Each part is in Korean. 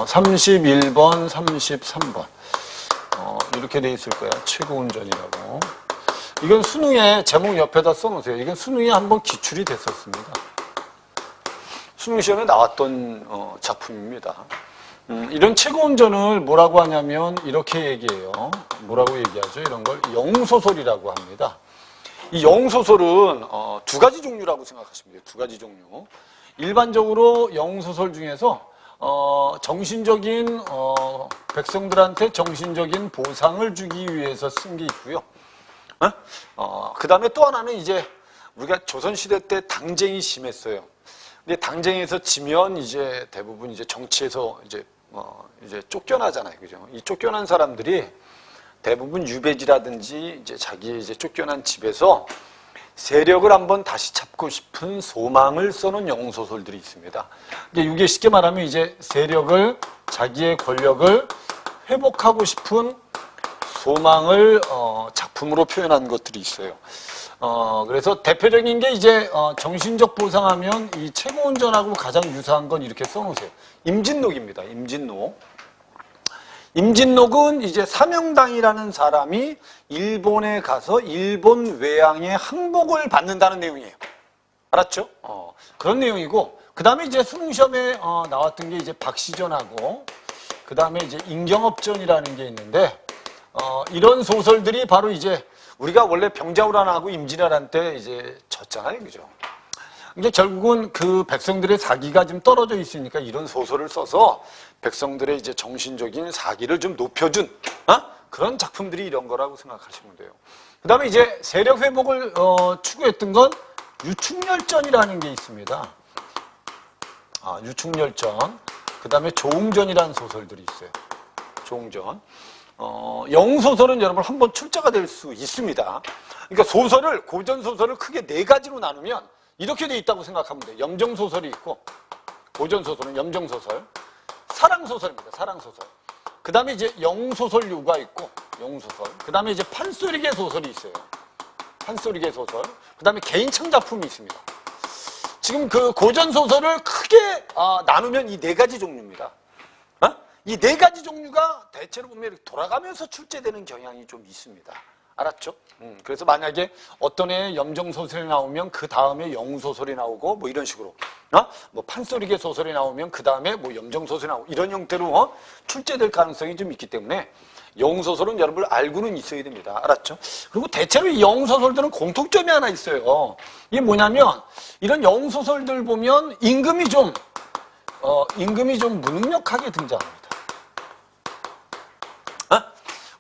31번, 33번. 이렇게 돼 있을 거야. 최고 운전이라고. 이건 수능에 제목 옆에다 써놓으세요. 이건 수능에 한번 기출이 됐었습니다. 수능 시험에 나왔던 작품입니다. 이런 최고 운전을 뭐라고 하냐면 이렇게 얘기해요. 뭐라고 얘기하죠? 이런 걸 영소설이라고 합니다. 이 영소설은 두 가지 종류라고 생각하시면 돼요. 두 가지 종류. 일반적으로 영소설 중에서 정신적인 백성들한테 정신적인 보상을 주기 위해서 쓴 게 있고요. 그 다음에 또 하나는 이제 우리가 조선시대 때 당쟁이 심했어요. 근데 당쟁에서 지면 이제 대부분 이제 정치에서 이제 쫓겨나잖아요. 그죠? 이 쫓겨난 사람들이 대부분 유배지라든지 이제 자기의 이제 쫓겨난 집에서 세력을 한번 다시 잡고 싶은 소망을 써놓은 영소설들이 있습니다. 이게 쉽게 말하면 이제 세력을, 자기의 권력을 회복하고 싶은 소망을 작품으로 표현한 것들이 있어요. 그래서 대표적인 게 이제 정신적 보상하면 이 최고 운전하고 가장 유사한 건 이렇게 써놓으세요. 임진록입니다. 임진록. 임진록은 이제 사명당이라는 사람이 일본에 가서 일본 외양의 항복을 받는다는 내용이에요. 알았죠? 그런 내용이고, 그 다음에 이제 수능시험에 나왔던 게 이제 박시전하고, 그 다음에 이제 임경업전이라는 게 있는데, 이런 소설들이 바로 이제 우리가 원래 병자호란하고 임진왜란 때 이제 졌잖아요. 그죠? 근데 결국은 그 백성들의 사기가 좀 떨어져 있으니까 이런 소설을 써서 백성들의 이제 정신적인 사기를 좀 높여준 그런 작품들이 이런 거라고 생각하시면 돼요. 그 다음에 이제 세력 회복을 추구했던 건 유충열전이라는 게 있습니다. 유충열전. 그 다음에 조웅전이라는 소설들이 있어요. 조웅전. 영소설은 여러분 한번 출제가 될 수 있습니다. 그러니까 고전소설을 크게 네 가지로 나누면 이렇게 돼 있다고 생각하면 돼요. 염정소설이 있고, 고전소설은 염정소설, 사랑소설입니다. 사랑소설. 그 다음에 이제 영소설류가 있고, 영소설. 그 다음에 이제 판소리개 소설이 있어요. 판소리개 소설. 그 다음에 개인창작품이 있습니다. 지금 그 고전소설을 크게 나누면 이 네 가지 종류입니다. 이 네 가지 종류가 대체로 보면 이렇게 돌아가면서 출제되는 경향이 좀 있습니다. 알았죠? 그래서 만약에 어떤 애의 염정소설이 나오면 그 다음에 영소설이 나오고 뭐 이런 식으로 뭐 판소리개 소설이 나오면 그 다음에 뭐 염정소설이 나오고 이런 형태로 출제될 가능성이 좀 있기 때문에 영소설은 여러분 알고는 있어야 됩니다. 알았죠? 그리고 대체로 이 영소설들은 공통점이 하나 있어요. 이게 뭐냐면 이런 영소설들 보면 임금이 좀 무능력하게 등장합니다.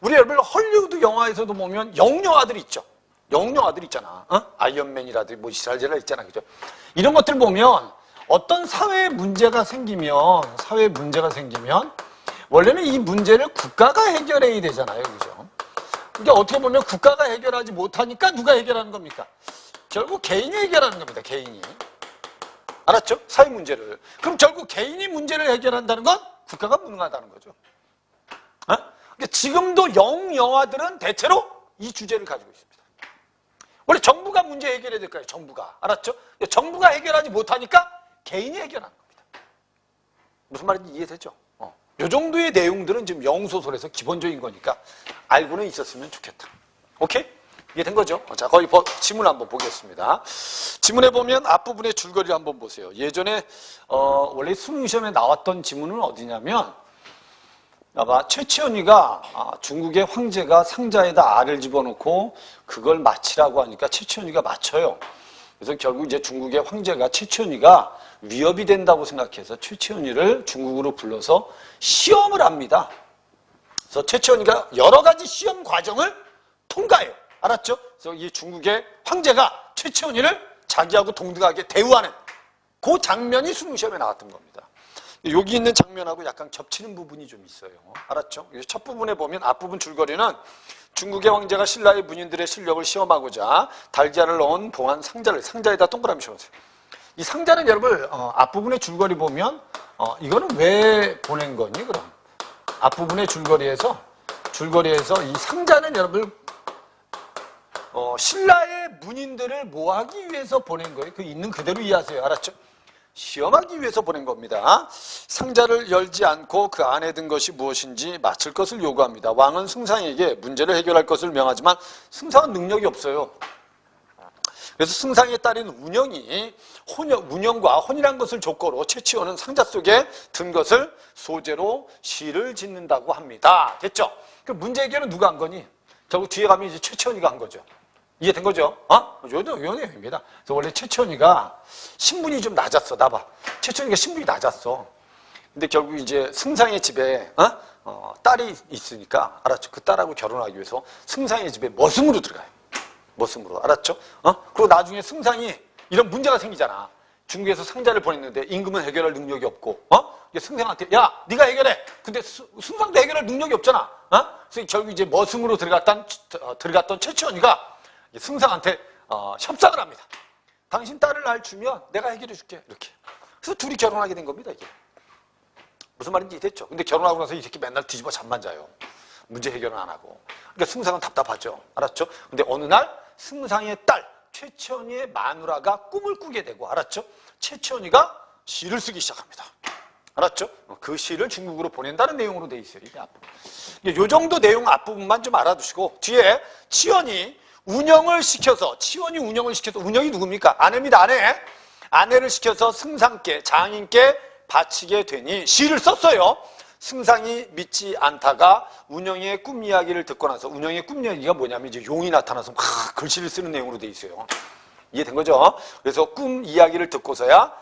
우리 여러분 헐리우드 영화에서도 보면 영영아들 있죠. 영영아들 있잖아. 아이언맨이라든지 뭐 이스라엘이라 있잖아. 그죠? 이런 것들 보면 어떤 사회 문제가 생기면 원래는 이 문제를 국가가 해결해야 되잖아요. 그죠? 그러니까 어떻게 보면 국가가 해결하지 못하니까 누가 해결하는 겁니까? 결국 개인이 해결하는 겁니다. 개인이. 알았죠? 사회 문제를. 그럼 결국 개인이 문제를 해결한다는 건 국가가 무능하다는 거죠. 지금도 영영화들은 대체로 이 주제를 가지고 있습니다. 원래 정부가 문제 해결해야 될 거예요. 정부가. 알았죠? 정부가 해결하지 못하니까 개인이 해결하는 겁니다. 무슨 말인지 이해되죠? 이 정도의 내용들은 지금 영소설에서 기본적인 거니까 알고는 있었으면 좋겠다. 오케이? 이해된 거죠? 자, 거기 지문 한번 보겠습니다. 지문에 보면 앞부분의 줄거리를 한번 보세요. 예전에 원래 수능시험에 나왔던 지문은 어디냐면 최치원이가 중국의 황제가 상자에다 알을 집어넣고 그걸 맞히라고 하니까 최치원이가 맞춰요. 그래서 결국 이제 중국의 황제가 최치원이가 위협이 된다고 생각해서 최치원이를 중국으로 불러서 시험을 합니다. 그래서 최치원이가 여러 가지 시험 과정을 통과해요. 알았죠? 그래서 이 중국의 황제가 최치원이를 자기하고 동등하게 대우하는 그 장면이 수능시험에 나왔던 겁니다. 여기 있는 장면하고 약간 겹치는 부분이 좀 있어요. 알았죠? 첫 부분에 보면 앞부분 줄거리는 중국의 황제가 신라의 문인들의 실력을 시험하고자 달걀을 넣은 봉한 상자에다 동그라미 씌웠어요. 이 상자는 여러분 앞부분의 줄거리 보면 이거는 왜 보낸 거니 그럼? 앞부분의 줄거리에서 이 상자는 여러분 신라의 문인들을 뭐하기 위해서 보낸 거예요? 그 있는 그대로 이해하세요. 알았죠? 시험하기 위해서 보낸 겁니다. 상자를 열지 않고 그 안에 든 것이 무엇인지 맞힐 것을 요구합니다. 왕은 승상에게 문제를 해결할 것을 명하지만 승상은 능력이 없어요. 그래서 승상의 딸인 운영이 운영과 혼이란 것을 조건으로 최치원은 상자 속에 든 것을 소재로 시를 짓는다고 합니다. 됐죠? 그 문제 해결은 누가 한 거니? 결국 뒤에 가면 이제 최치원이가 한 거죠. 이해된 거죠? 요 내용입니다. 그래서 원래 최치원이가 신분이 좀 낮았어. 나봐. 최치원이가 신분이 낮았어. 근데 결국 이제 승상의 집에 딸이 있으니까 알았죠? 그 딸하고 결혼하기 위해서 승상의 집에 머슴으로 들어가요. 머슴으로. 알았죠? 그리고 나중에 승상이 이런 문제가 생기잖아. 중국에서 상자를 보냈는데 임금은 해결할 능력이 없고 승상한테 야 네가 해결해. 근데 승상도 해결할 능력이 없잖아. 그래서 결국 이제 머슴으로 들어갔던 최치원이가 승상한테 협상을 합니다. 당신 딸을 날 주면 내가 해결해 줄게. 이렇게. 그래서 둘이 결혼하게 된 겁니다. 이게. 무슨 말인지 됐죠? 근데 결혼하고 나서 이 새끼 맨날 뒤집어 잠만 자요. 문제 해결은 안 하고. 그러니까 승상은 답답하죠. 알았죠? 근데 어느 날 승상의 딸 최치원이의 마누라가 꿈을 꾸게 되고 알았죠? 최치원이가 시를 쓰기 시작합니다. 알았죠? 그 시를 중국으로 보낸다는 내용으로 돼 있어요. 이게 앞부분. 요 정도 내용 앞부분만 좀 알아두시고 뒤에 치원이 운영이 누굽니까? 아내입니다. 아내를 시켜서 승상께 장인께 바치게 되니 시를 썼어요. 승상이 믿지 않다가 운영의 꿈 이야기를 듣고 나서 운영의 꿈 이야기가 뭐냐면 이제 용이 나타나서 막 글씨를 쓰는 내용으로 돼 있어요. 이해된 거죠? 그래서 꿈 이야기를 듣고서야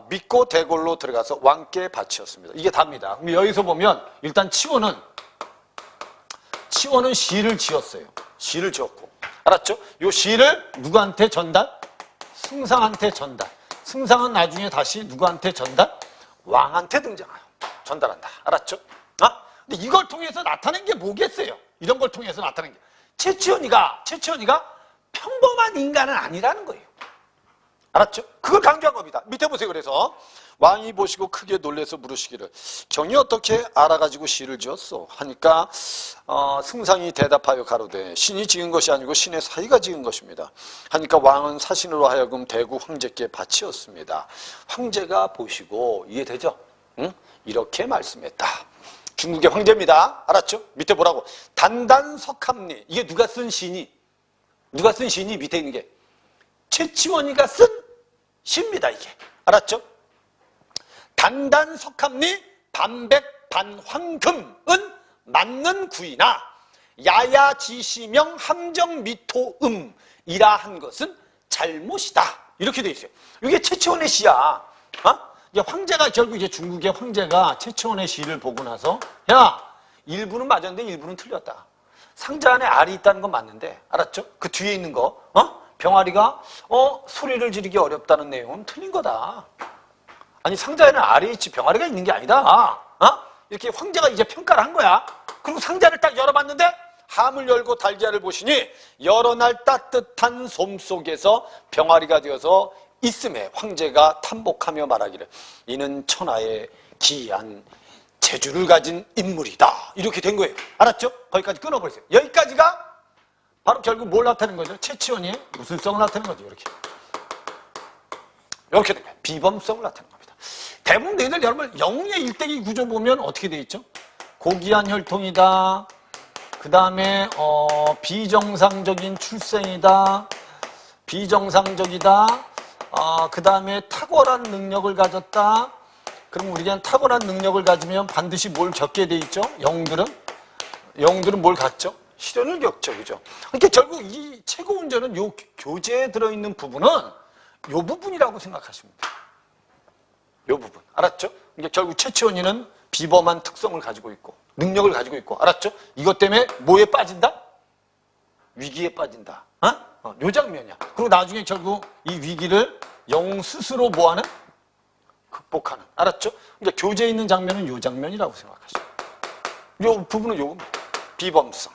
믿고 대궐로 들어가서 왕께 바치었습니다. 이게 답니다. 그럼 여기서 보면 일단 치원은 시를 지었어요. 시를 지었고 알았죠? 요 시를 누구한테 전달? 승상한테 전달. 승상은 나중에 다시 누구한테 전달? 왕한테 등장해요. 전달한다. 알았죠? 근데 이걸 통해서 나타낸 게 뭐겠어요? 이런 걸 통해서 나타낸 게. 최치원이가 평범한 인간은 아니라는 거예요. 알았죠? 그걸 강조한 겁니다. 밑에 보세요. 그래서 왕이 보시고 크게 놀라서 물으시기를 경이 어떻게 알아가지고 시를 지었소? 하니까 승상이 대답하여 가로되 신이 지은 것이 아니고 신의 사이가 지은 것입니다. 하니까 왕은 사신으로 하여금 대구 황제께 바치었습니다. 황제가 보시고 이해되죠? 응? 이렇게 말씀했다. 중국의 황제입니다. 알았죠? 밑에 보라고. 단단석합리. 이게 누가 쓴 시니? 밑에 있는 게. 최치원이가 쓴 시입니다. 이게. 알았죠? 단단석합리 반백반황금은 맞는 구이나 야야지시명 함정미토음이라 한 것은 잘못이다. 이렇게 돼 있어요. 이게 최치원의 시야. 황제가 결국 이제 중국의 황제가 최치원의 시를 보고 나서 야 일부는 맞았는데 일부는 틀렸다. 상자 안에 알이 있다는 건 맞는데 알았죠? 그 뒤에 있는 거 병아리가 소리를 지르기 어렵다는 내용은 틀린 거다. 아니 상자에는 알이 있지 병아리가 있는 게 아니다. 이렇게 황제가 이제 평가를 한 거야. 그리고 상자를 딱 열어봤는데 함을 열고 달걀을 보시니 여러 날 따뜻한 솜 속에서 병아리가 되어서 있음에 황제가 탐복하며 말하기를 이는 천하의 기이한 재주를 가진 인물이다. 이렇게 된 거예요. 알았죠? 거기까지 끊어버리세요. 여기까지가 바로 결국 뭘 나타내는 거죠? 최치원이 무슨 성을 나타내는 거죠? 이렇게 된 거예요. 비범성을 나타내는 겁니다. 대부분 너희들 여러분 영웅의 일대기 구조 보면 어떻게 돼 있죠? 고귀한 혈통이다. 그 다음에 비정상적인 출생이다. 비정상적이다. 그 다음에 탁월한 능력을 가졌다. 그럼 우리가 탁월한 능력을 가지면 반드시 뭘 겪게 돼 있죠? 영웅들은 뭘 갖죠? 시련을 겪죠. 그죠? 그러니까 결국 이 최고 운전은 요 교재에 들어있는 부분은 요 부분이라고 생각하시면 돼요. 요 부분. 알았죠? 그러니까 결국 최치원이는 비범한 특성을 가지고 있고 능력을 가지고 있고 알았죠? 이것 때문에 뭐에 빠진다? 위기에 빠진다. 요 장면이야. 그리고 나중에 결국 이 위기를 영웅 스스로 뭐하는? 극복하는. 알았죠? 그러니까 교재에 있는 장면은 요 장면이라고 생각하시죠. 요 부분은 요겁니다. 비범성.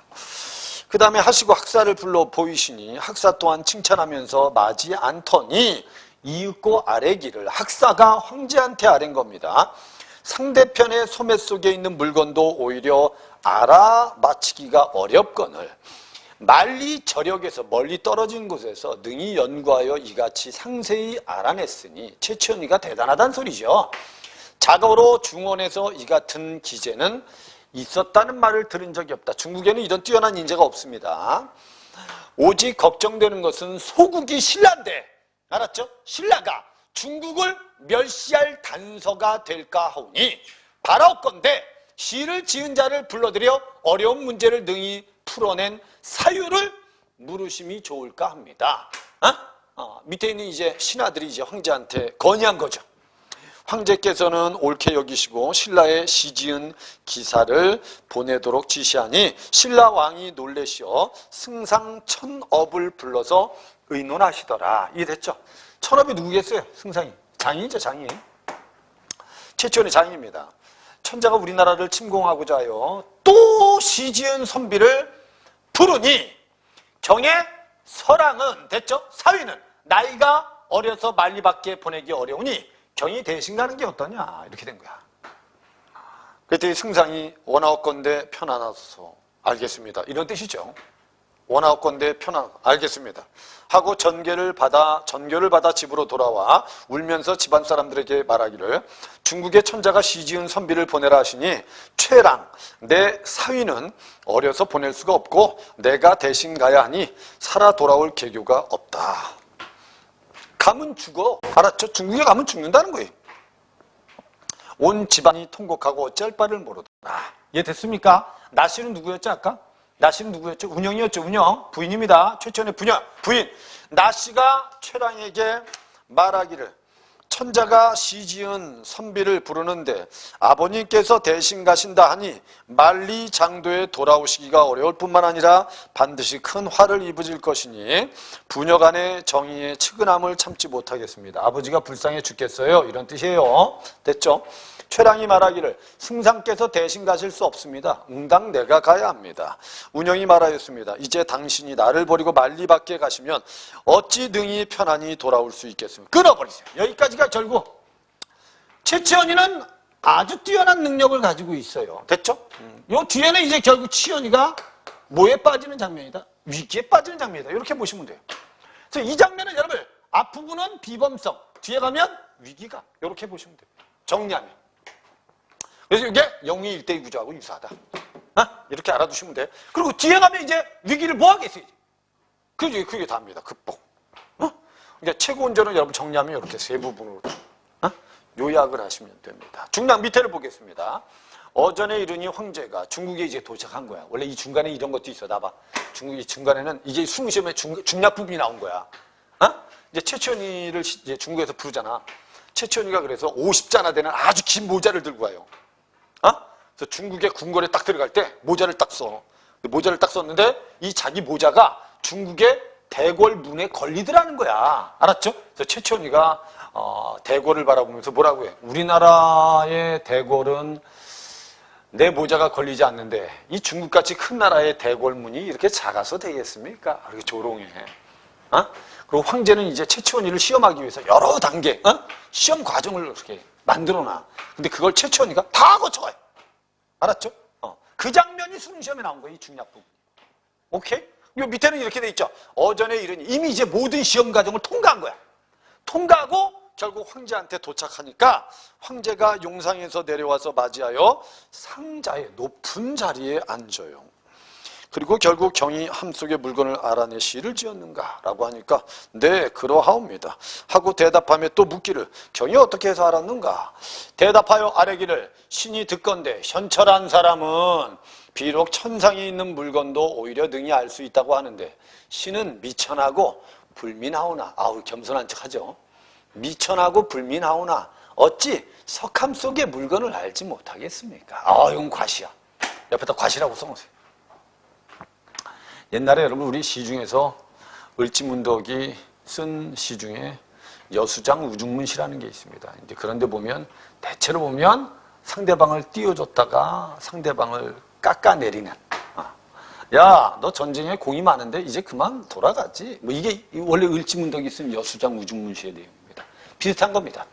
그 다음에 하시고 학사를 불러 보이시니 학사 또한 칭찬하면서 마지 않더니 이윽고 아뢰기를 학사가 황제한테 아뢰는 겁니다. 상대편의 소매 속에 있는 물건도 오히려 알아맞히기가 어렵거늘 만리 저력에서 멀리 떨어진 곳에서 능히 연구하여 이같이 상세히 알아냈으니 최치원이가 대단하다는 소리죠. 자고로 중원에서 이 같은 기재는 있었다는 말을 들은 적이 없다. 중국에는 이런 뛰어난 인재가 없습니다. 오직 걱정되는 것은 소국이 신라인데, 알았죠? 신라가 중국을 멸시할 단서가 될까 하오니 바라옵건대 시를 지은 자를 불러들여 어려운 문제를 능히 풀어낸 사유를 물으심이 좋을까 합니다. 밑에 있는 이제 신하들이 이제 황제한테 건의한 거죠. 황제께서는 옳게 여기시고 신라의 시지은 기사를 보내도록 지시하니 신라 왕이 놀래시어 승상 천업을 불러서 의논하시더라. 이해됐죠? 천업이 누구겠어요? 승상이. 장인이죠, 장인. 최치원의 장인입니다. 천자가 우리나라를 침공하고자 하여 또 시지은 선비를 부르니 경의 서랑은 됐죠? 사위는 나이가 어려서 만리밖에 보내기 어려우니 경이 대신 가는 게 어떠냐 이렇게 된 거야. 그랬더니 승상이 원하옵건대 편안하소서. 알겠습니다. 이런 뜻이죠. 원하옵건대 알겠습니다. 하고 전교를 받아 집으로 돌아와 울면서 집안 사람들에게 말하기를 중국의 천자가 시지은 선비를 보내라 하시니 최랑 내 사위는 어려서 보낼 수가 없고 내가 대신 가야 하니 살아 돌아올 계교가 없다. 가면 죽어. 알았죠? 중국에 가면 죽는다는 거예요. 온 집안이 통곡하고 어찌할 바를 모르더라. 이해됐습니까? 나씨는 누구였죠 아까? 나씨는 누구였죠? 운영이었죠. 운영. 부인입니다. 최치원의 부인. 나씨가 최랑에게 말하기를 천자가 시지은 선비를 부르는데 아버님께서 대신 가신다 하니 만리 장도에 돌아오시기가 어려울 뿐만 아니라 반드시 큰 화를 입으실 것이니 부녀간의 정의의 측은함을 참지 못하겠습니다. 아버지가 불쌍해 죽겠어요. 이런 뜻이에요. 됐죠? 최랑이 말하기를 승상께서 대신 가실 수 없습니다. 응당 내가 가야 합니다. 운영이 말하였습니다. 이제 당신이 나를 버리고 만리 밖에 가시면 어찌 능히 편안히 돌아올 수 있겠습니까? 끊어버리세요. 여기까지가 결국 최치원이는 아주 뛰어난 능력을 가지고 있어요. 됐죠? 요 뒤에는 이제 결국 치원이가 뭐에 빠지는 장면이다? 위기에 빠지는 장면이다. 이렇게 보시면 돼요. 그래서 이 장면은 여러분 앞부분은 비범성, 뒤에 가면 위기가 이렇게 보시면 돼요. 정리하면. 그래서 이게 영위 일대의 구조하고 유사하다. 이렇게 알아두시면 돼. 그리고 뒤에 가면 이제 위기를 뭐 하겠어요? 그게 답니다. 극복. 이제 최고 운전은 여러분 정리하면 이렇게 세 부분으로 요약을 하시면 됩니다. 중랑 밑에를 보겠습니다. 어전에 이르니 황제가 중국에 이제 도착한 거야. 원래 이 중간에 이런 것도 있어. 나봐. 중국이 중간에는 이제 수능시험에 중략 부분이 나온 거야. 이제 최치원이를 이제 중국에서 부르잖아. 최치원이가 그래서 50자나 되는 아주 긴 모자를 들고 와요. 그래서 중국의 궁궐에 딱 들어갈 때 모자를 딱 써. 모자를 딱 썼는데 이 자기 모자가 중국의 대궐 문에 걸리더라는 거야. 알았죠? 그래서 최치원이가 대궐을 바라보면서 뭐라고 해? 우리나라의 대궐은 내 모자가 걸리지 않는데 이 중국같이 큰 나라의 대궐 문이 이렇게 작아서 되겠습니까? 이렇게 조롱해. 그리고 황제는 이제 최치원이를 시험하기 위해서 여러 단계 시험 과정을 이렇게 만들어놔. 근데 그걸 최치원이가 다 거쳐가요. 알았죠? 그 장면이 수능시험에 나온 거예요. 이 중략 부분. 오케이? 요 밑에는 이렇게 돼 있죠. 어전에 이르니 이미 이제 모든 시험 과정을 통과한 거야. 통과하고 결국 황제한테 도착하니까 황제가 용상에서 내려와서 맞이하여 상자의 높은 자리에 앉아요. 그리고 결국 경이 함 속의 물건을 알아내 시를 지었는가? 라고 하니까 네, 그러하옵니다. 하고 대답하며 또 묻기를 경이 어떻게 해서 알았는가? 대답하여 아뢰기를 신이 듣건대 현철한 사람은 비록 천상에 있는 물건도 오히려 능히 알 수 있다고 하는데 신은 미천하고 불민하오나 아우 겸손한 척하죠. 미천하고 불민하오나 어찌 석함 속의 물건을 알지 못하겠습니까? 이건 과시야. 옆에다 과시라고 써놓으세요. 옛날에 여러분 우리 시 중에서 을지문덕이 쓴 시 중에 여수장 우중문시라는 게 있습니다. 이제 그런데 보면 대체로 보면 상대방을 띄워줬다가 상대방을 깎아내리는. 야, 너 전쟁에 공이 많은데 이제 그만 돌아가지. 뭐 이게 원래 을지문덕이 쓴 여수장 우중문시의 내용입니다. 비슷한 겁니다.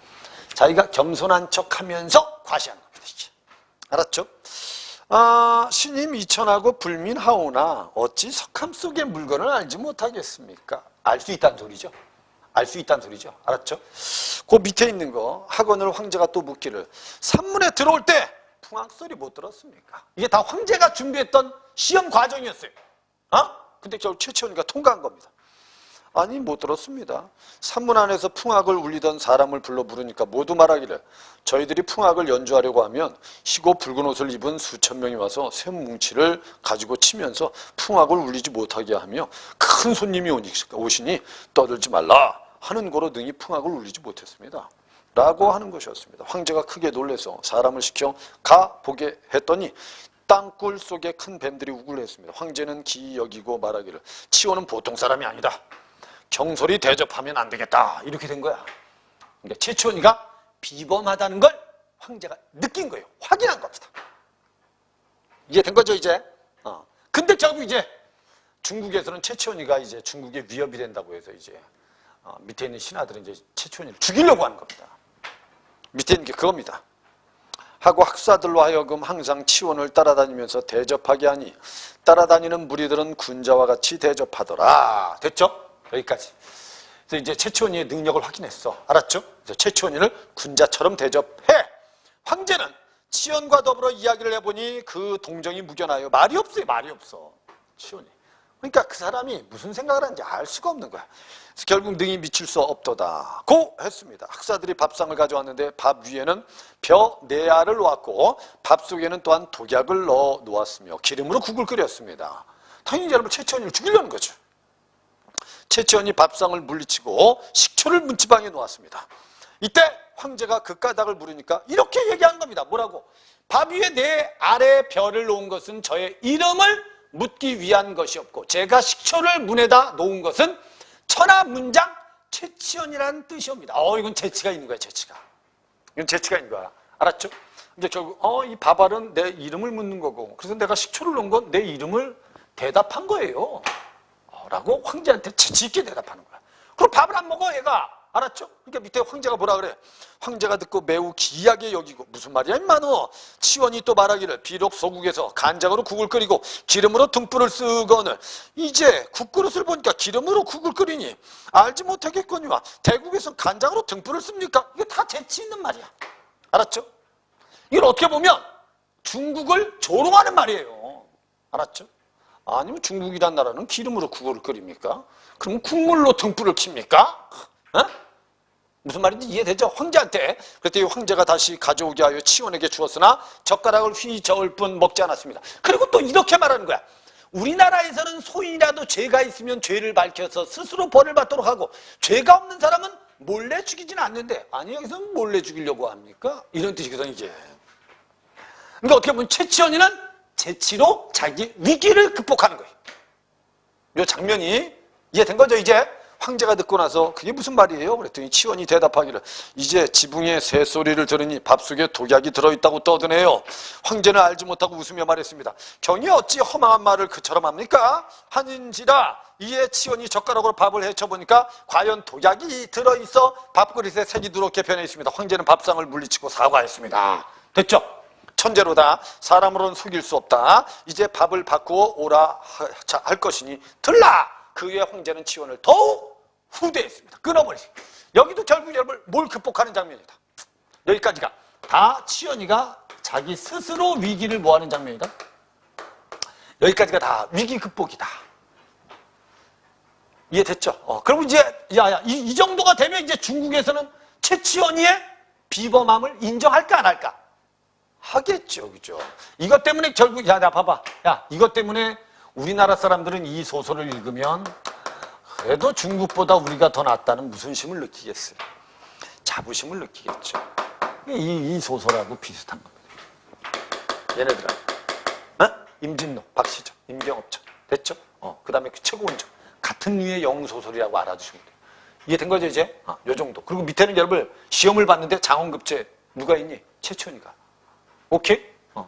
자기가 겸손한 척하면서 과시하는 겁니다. 알았죠? 신임 이천하고 불민하오나 어찌 석함 속의 물건을 알지 못하겠습니까? 알 수 있다는 소리죠. 알 수 있다는 소리죠. 알았죠? 그 밑에 있는 거 학원을 황제가 또 묻기를 산문에 들어올 때 풍악소리 못 들었습니까? 이게 다 황제가 준비했던 시험 과정이었어요. 근데 결국 최치원이가 통과한 겁니다. 아니 못 들었습니다. 산문 안에서 풍악을 울리던 사람을 불러 부르니까 모두 말하기를 저희들이 풍악을 연주하려고 하면 희고 붉은 옷을 입은 수천 명이 와서 쇠뭉치를 가지고 치면서 풍악을 울리지 못하게 하며 큰 손님이 오시니 떠들지 말라 하는 거로 능히 풍악을 울리지 못했습니다. 라고 하는 것이었습니다. 황제가 크게 놀라서 사람을 시켜 가보게 했더니 땅굴 속에 큰 뱀들이 우글했습니다. 황제는 기이 여기고 말하기를 치원은 보통 사람이 아니다. 경솔히 대접하면 안 되겠다. 이렇게 된 거야. 그러니까 최치원이가 비범하다는 걸 황제가 느낀 거예요. 확인한 겁니다. 이해된 거죠, 이제? 근데 결국 이제 중국에서는 최치원이가 이제 중국의 위협이 된다고 해서 이제 밑에 있는 신하들은 이제 최치원이를 죽이려고 하는 겁니다. 밑에 있는 게 그겁니다. 하고 학사들로 하여금 항상 치원을 따라다니면서 대접하게 하니 따라다니는 무리들은 군자와 같이 대접하더라. 됐죠? 여기까지. 그래서 이제 최치원이의 능력을 확인했어. 알았죠? 그래서 최치원이를 군자처럼 대접해. 황제는 치원과 더불어 이야기를 해보니 그 동정이 묵연하여 말이 없어요. 말이 없어. 치원이. 그러니까 그 사람이 무슨 생각을 하는지 알 수가 없는 거야. 그래서 결국 능히 미칠 수 없도다. 고 했습니다. 학사들이 밥상을 가져왔는데 밥 위에는 벼 4알을 놓았고 밥 속에는 또한 독약을 넣어 놓았으며 기름으로 국을 끓였습니다. 당연히 여러분 최치원이를 죽이려는 거죠. 최치원이 밥상을 물리치고 식초를 문지방에 놓았습니다. 이때 황제가 그 까닭을 물으니까 이렇게 얘기한 겁니다. 뭐라고? 밥 위에 4알의 벼를 놓은 것은 저의 이름을 묻기 위한 것이었고 제가 식초를 문에다 놓은 것은 천하문장 최치원이라는 뜻이옵니다. 이건 재치가 있는 거야. 재치가. 이건 재치가 있는 거야. 알았죠? 이제 결국 이 밥알은 내 이름을 묻는 거고 그래서 내가 식초를 놓은 건 내 이름을 대답한 거예요. 라고 황제한테 재치있게 대답하는 거야. 그럼 밥을 안 먹어 얘가. 알았죠? 그러니까 밑에 황제가 뭐라 그래? 황제가 듣고 매우 기이하게 여기고 무슨 말이야 임마 너. 치원이 또 말하기를 비록 소국에서 간장으로 국을 끓이고 기름으로 등불을 쓰거늘 이제 국그릇을 보니까 기름으로 국을 끓이니 알지 못하겠거니와 대국에서 간장으로 등불을 씁니까? 이게 다 재치 있는 말이야. 알았죠? 이걸 어떻게 보면 중국을 조롱하는 말이에요. 알았죠? 아니면 중국이란 나라는 기름으로 국을 끓입니까? 그럼 국물로 등불을 켭니까? 무슨 말인지 이해되죠? 황제한테. 그랬더니 황제가 다시 가져오게 하여 치원에게 주었으나 젓가락을 휘 저을 뿐 먹지 않았습니다. 그리고 또 이렇게 말하는 거야. 우리나라에서는 소인이라도 죄가 있으면 죄를 밝혀서 스스로 벌을 받도록 하고 죄가 없는 사람은 몰래 죽이지는 않는데 아니 여기서는 몰래 죽이려고 합니까? 이런 뜻이거든 이게. 그러니까 어떻게 보면 최치원이는 재치로 자기 위기를 극복하는 거예요. 이 장면이 이해된 거죠 이제? 황제가 듣고 나서 그게 무슨 말이에요? 그랬더니 치원이 대답하기를 이제 지붕의 새소리를 들으니 밥 속에 독약이 들어있다고 떠드네요. 황제는 알지 못하고 웃으며 말했습니다. 경이 어찌 허망한 말을 그처럼 합니까? 하는지라 이에 치원이 젓가락으로 밥을 헤쳐보니까 과연 독약이 들어있어 밥그릇에 색이 누렇게 변해 있습니다. 황제는 밥상을 물리치고 사과했습니다. 됐죠? 천재로다. 사람으로는 속일 수 없다. 이제 밥을 바꾸어 오라 할 것이니 들라. 그 후에 황제는 치원을 더욱 후대했습니다. 끊어버렸습니다. 여기도 결국 여러분 뭘 극복하는 장면이다. 여기까지가 다 치원이가 자기 스스로 위기를 뭐하는 장면이다. 여기까지가 다 위기 극복이다. 이해됐죠? 그럼 이제 이 정도가 되면 이제 중국에서는 최치원이의 비범함을 인정할까 안 할까? 하겠죠, 그죠? 이것 때문에 결국 나 봐봐. 이것 때문에 우리나라 사람들은 이 소설을 읽으면 그래도 중국보다 우리가 더 낫다는 무슨 심을 느끼겠어요? 자부심을 느끼겠죠. 이 소설하고 비슷한 겁니다. 얘네들은 임진로, 박시정, 임경업전 됐죠? 그 다음에 그 최고운 점 같은 류의 영소설이라고 알아주시면 돼요. 이해된 거죠 이제? 요 정도. 그리고 밑에는 여러분 시험을 봤는데 장원급제 누가 있니? 최치원이가. 오케이?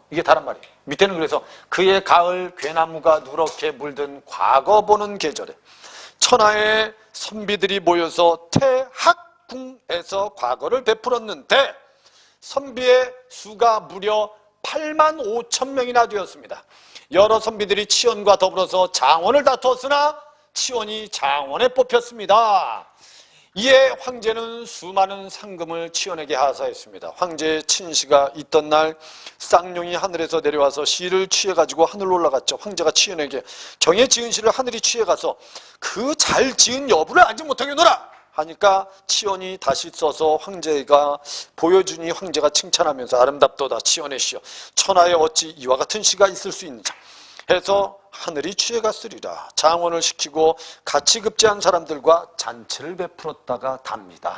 이게 다른 말이에요. 밑에는 그래서 그의 가을 괴나무가 누렇게 물든 과거 보는 계절에 천하의 선비들이 모여서 태학궁에서 과거를 베풀었는데 선비의 수가 무려 8만 5천 명이나 되었습니다. 여러 선비들이 치원과 더불어서 장원을 다투었으나 치원이 장원에 뽑혔습니다. 이에 황제는 수많은 상금을 치원에게 하사했습니다. 황제의 친시가 있던 날 쌍용이 하늘에서 내려와서 시를 취해가지고 하늘로 올라갔죠. 황제가 치원에게 경에 지은 시를 하늘이 취해가서 그 잘 지은 여부를 알지 못하겠노라 하니까 치원이 다시 써서 황제가 보여주니 황제가 칭찬하면서 아름답도다 치원의 시여 천하에 어찌 이와 같은 시가 있을 수 있는지 해서 하늘이 취해갔으리라. 장원을 시키고 같이 급제한 사람들과 잔치를 베풀었다가 답니다.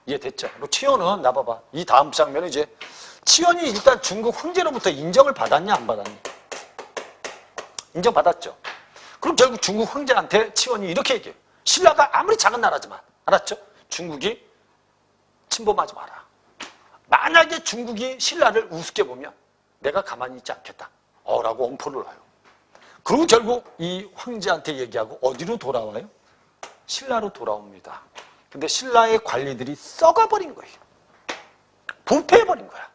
이해됐죠? 치원은 나봐봐. 이 다음 장면은 이제 치원이 일단 중국 황제로부터 인정을 받았냐 안 받았냐? 인정받았죠. 그럼 결국 중국 황제한테 치원이 이렇게 얘기해요. 신라가 아무리 작은 나라지만 알았죠? 중국이 침범하지 마라. 만약에 중국이 신라를 우습게 보면 내가 가만히 있지 않겠다. 라고 엄포를 놔요. 그리고 결국 이 황제한테 얘기하고 어디로 돌아와요? 신라로 돌아옵니다. 근데 신라의 관리들이 썩어버린 거예요. 부패해버린 거야.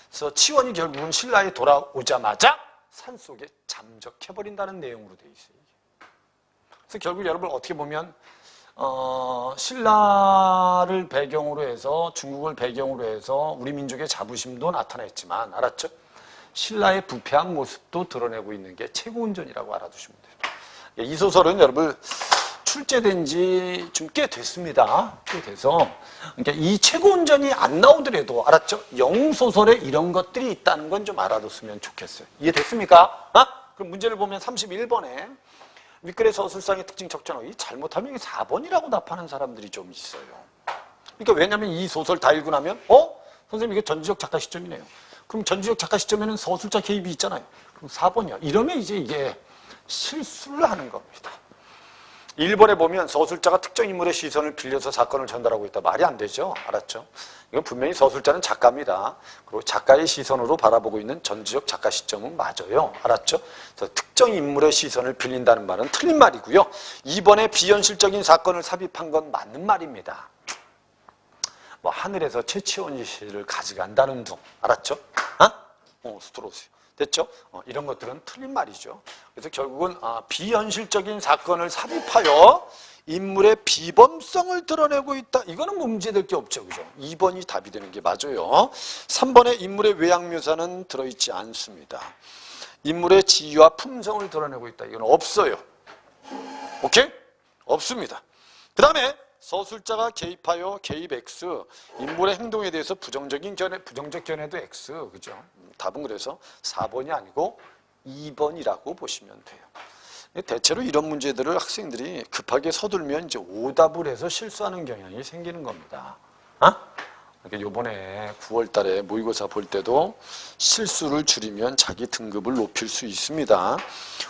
그래서 치원이 결국은 신라에 돌아오자마자 산속에 잠적해버린다는 내용으로 돼 있어요. 그래서 결국 여러분 어떻게 보면 신라를 배경으로 해서 중국을 배경으로 해서 우리 민족의 자부심도 나타냈지만 알았죠? 신라의 부패한 모습도 드러내고 있는 게 최고운전이라고 알아두시면 돼요. 이 소설은 여러분 출제된 지 좀 꽤 됐습니다. 꽤 돼서 그러니까 이 최고운전이 안 나오더라도 알았죠? 영소설에 이런 것들이 있다는 건 좀 알아뒀으면 좋겠어요. 이해됐습니까? 그럼 문제를 보면 31번에 윗글의 서술상의 특징 적절하기 잘못하면 4번이라고 답하는 사람들이 좀 있어요. 그러니까 왜냐하면 이 소설 다 읽고 나면 선생님 이게 전지적 작가 시점이네요. 그럼 전지적 작가 시점에는 서술자 개입이 있잖아요. 그럼 4번이야. 이러면 이제 이게 실수를 하는 겁니다. 1번에 보면 서술자가 특정 인물의 시선을 빌려서 사건을 전달하고 있다. 말이 안 되죠. 알았죠? 이건 분명히 서술자는 작가입니다. 그리고 작가의 시선으로 바라보고 있는 전지적 작가 시점은 맞아요. 알았죠? 그래서 특정 인물의 시선을 빌린다는 말은 틀린 말이고요. 2번에 비현실적인 사건을 삽입한 건 맞는 말입니다. 뭐 하늘에서 최치원 씨를 가져간다는 둥. 알았죠? 스트로스. 됐죠? 이런 것들은 틀린 말이죠. 그래서 결국은 비현실적인 사건을 삽입하여 인물의 비범성을 드러내고 있다. 이거는 뭐 문제될 게 없죠. 그죠? 2번이 답이 되는 게 맞아요. 3번에 인물의 외양 묘사는 들어있지 않습니다. 인물의 지위와 품성을 드러내고 있다. 이건 없어요. 오케이? 없습니다. 그 다음에 서술자가 개입하여 개입 X, 인물의 행동에 대해서 부정적 견해도 X, 그죠? 답은 그래서 4번이 아니고 2번이라고 보시면 돼요. 대체로 이런 문제들을 학생들이 급하게 서둘면 이제 오답을 해서 실수하는 경향이 생기는 겁니다. 그러니까 요번에 9월 달에 모의고사 볼 때도 실수를 줄이면 자기 등급을 높일 수 있습니다.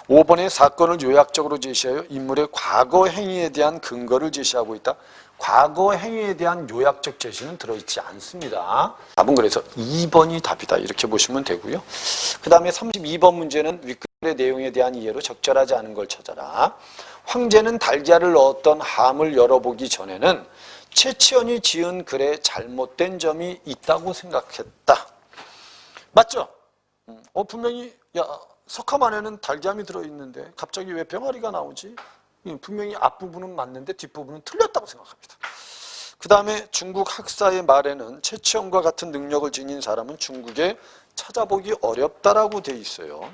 5번에 사건을 요약적으로 제시하여 인물의 과거 행위에 대한 근거를 제시하고 있다. 과거 행위에 대한 요약적 제시는 들어있지 않습니다. 답은 그래서 2번이 답이다. 이렇게 보시면 되고요. 그 다음에 32번 문제는 윗글의 내용에 대한 이해로 적절하지 않은 걸 찾아라. 황제는 달걀을 넣었던 함을 열어보기 전에는 최치원이 지은 글에 잘못된 점이 있다고 생각했다. 맞죠? 분명히 석함 안에는 달걀이 들어있는데 갑자기 왜 병아리가 나오지? 분명히 앞부분은 맞는데 뒷부분은 틀렸다고 생각합니다. 그 다음에 중국 학사의 말에는 최치원과 같은 능력을 지닌 사람은 중국에 찾아보기 어렵다라고 돼 있어요.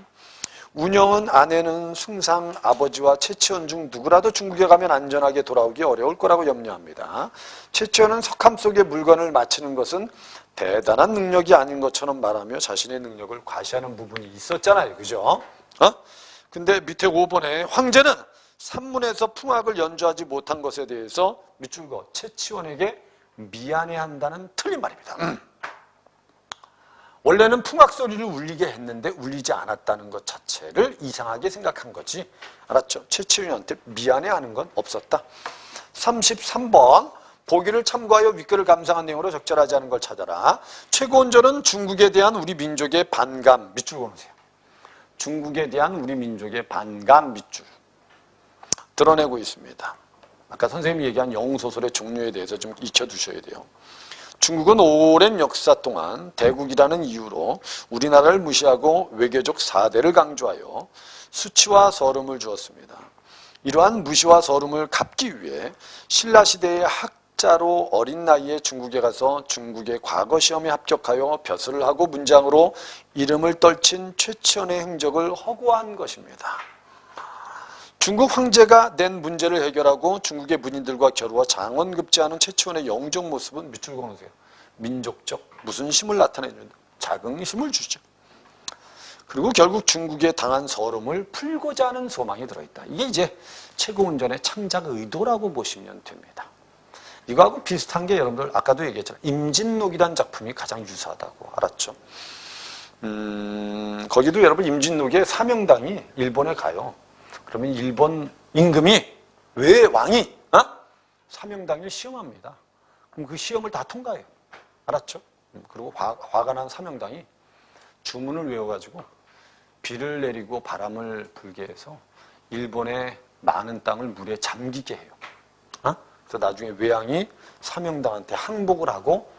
운영은 아내는 승상 아버지와 최치원 중 누구라도 중국에 가면 안전하게 돌아오기 어려울 거라고 염려합니다. 최치원은 석함 속에 물건을 맞추는 것은 대단한 능력이 아닌 것처럼 말하며 자신의 능력을 과시하는 부분이 있었잖아요. 그죠? 근데 밑에 5번에 황제는 산문에서 풍악을 연주하지 못한 것에 대해서 밑줄 그어 최치원에게 미안해한다는 틀린 말입니다. 원래는 풍악 소리를 울리게 했는데 울리지 않았다는 것 자체를 이상하게 생각한 거지. 알았죠? 최치원한테 미안해하는 건 없었다. 33번 보기를 참고하여 윗글을 감상한 내용으로 적절하지 않은 걸 찾아라. 최고운전은 중국에 대한 우리 민족의 반감, 밑줄 그어놓으세요. 중국에 대한 우리 민족의 반감 밑줄 드러내고 있습니다. 아까 선생님이 얘기한 영웅소설의 종류에 대해서 좀 익혀두셔야 돼요. 중국은 오랜 역사 동안 대국이라는 이유로 우리나라를 무시하고 외교적 4대를 강조하여 수치와 서름을 주었습니다. 이러한 무시와 서름을 갚기 위해 신라시대의 학자로 어린 나이에 중국에 가서 중국의 과거 시험에 합격하여 벼슬을 하고 문장으로 이름을 떨친 최치원의 행적을 허구한 것입니다. 중국 황제가 낸 문제를 해결하고 중국의 문인들과 겨루어 장원급제하는 최치원의 영적 모습은 밑줄 그어놓으세요. 민족적 무슨 힘을 나타내는 자긍심을 주죠. 그리고 결국 중국에 당한 서름을 풀고자 하는 소망이 들어있다. 이게 이제 최고운전의 창작 의도라고 보시면 됩니다. 이거하고 비슷한 게 여러분들 아까도 얘기했잖아요. 임진록이라는 작품이 가장 유사하다고 알았죠. 거기도 여러분 임진록의 사명당이 일본에 가요. 그러면 일본 임금이 왜 왕이 사명당을 시험합니다. 그럼 그 시험을 다 통과해요. 알았죠? 그리고 화가 난 사명당이 주문을 외워가지고 비를 내리고 바람을 불게 해서 일본의 많은 땅을 물에 잠기게 해요. 그래서 나중에 외왕이 사명당한테 항복을 하고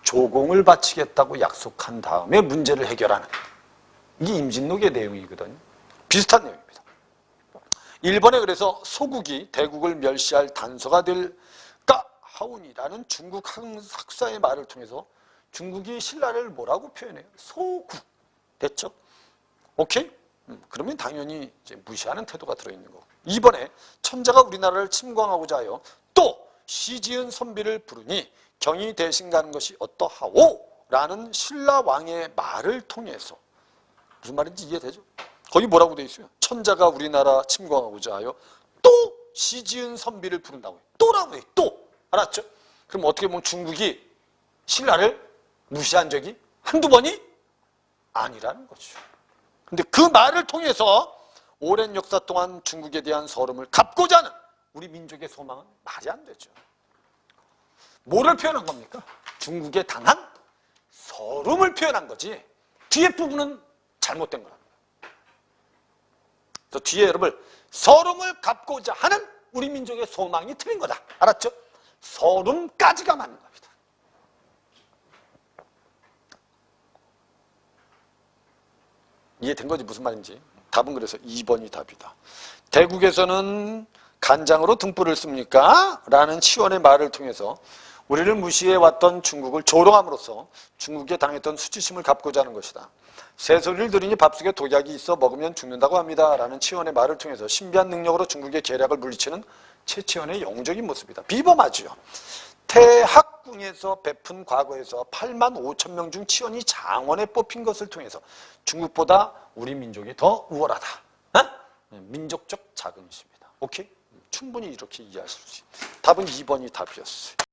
조공을 바치겠다고 약속한 다음에 문제를 해결하는 이게 임진록의 내용이거든요. 비슷한 내용입니다. 일본에 그래서 소국이 대국을 멸시할 단서가 될까 하오니라는 중국 학사의 말을 통해서 중국이 신라를 뭐라고 표현해요? 소국. 됐죠? 오케이? 그러면 당연히 이제 무시하는 태도가 들어있는 거고. 이번에 천자가 우리나라를 침공하고자 하여 또 시지은 선비를 부르니 경이 대신 가는 것이 어떠하오? 라는 신라 왕의 말을 통해서 무슨 말인지 이해되죠? 거기 뭐라고 돼 있어요? 천자가 우리나라 침공하고자 하여 또 시지은 선비를 부른다고요. 또라고 해요. 또. 알았죠? 그럼 어떻게 보면 중국이 신라를 무시한 적이 한두 번이 아니라는 거죠. 근데 그 말을 통해서 오랜 역사 동안 중국에 대한 서름을 갚고자 하는 우리 민족의 소망은 말이 안 되죠. 뭐를 표현한 겁니까? 중국에 당한 서름을 표현한 거지 뒤에 부분은 잘못된 거랍니다. 그래서 뒤에 여러분 서름을 갚고자 하는 우리 민족의 소망이 틀린 거다. 알았죠? 서름까지가 맞는 겁니다. 이해된 거지 무슨 말인지. 답은 그래서 2번이 답이다. 대국에서는 간장으로 등불을 씁니까? 라는 치원의 말을 통해서 우리를 무시해왔던 중국을 조롱함으로써 중국에 당했던 수치심을 갚고자 하는 것이다. 새소리를 들으니 밥속에 독약이 있어 먹으면 죽는다고 합니다. 라는 치원의 말을 통해서 신비한 능력으로 중국의 계략을 물리치는 최치원의 영적인 모습이다. 비범하지요. 태학궁에서 베푼 과거에서 8만 5천 명 중 치원이 장원에 뽑힌 것을 통해서 중국보다 우리 민족이 더 우월하다. 민족적 자긍심이다. 오케이? 충분히 이렇게 이해하실 수 있습니다. 답은 2번이 답이었어요.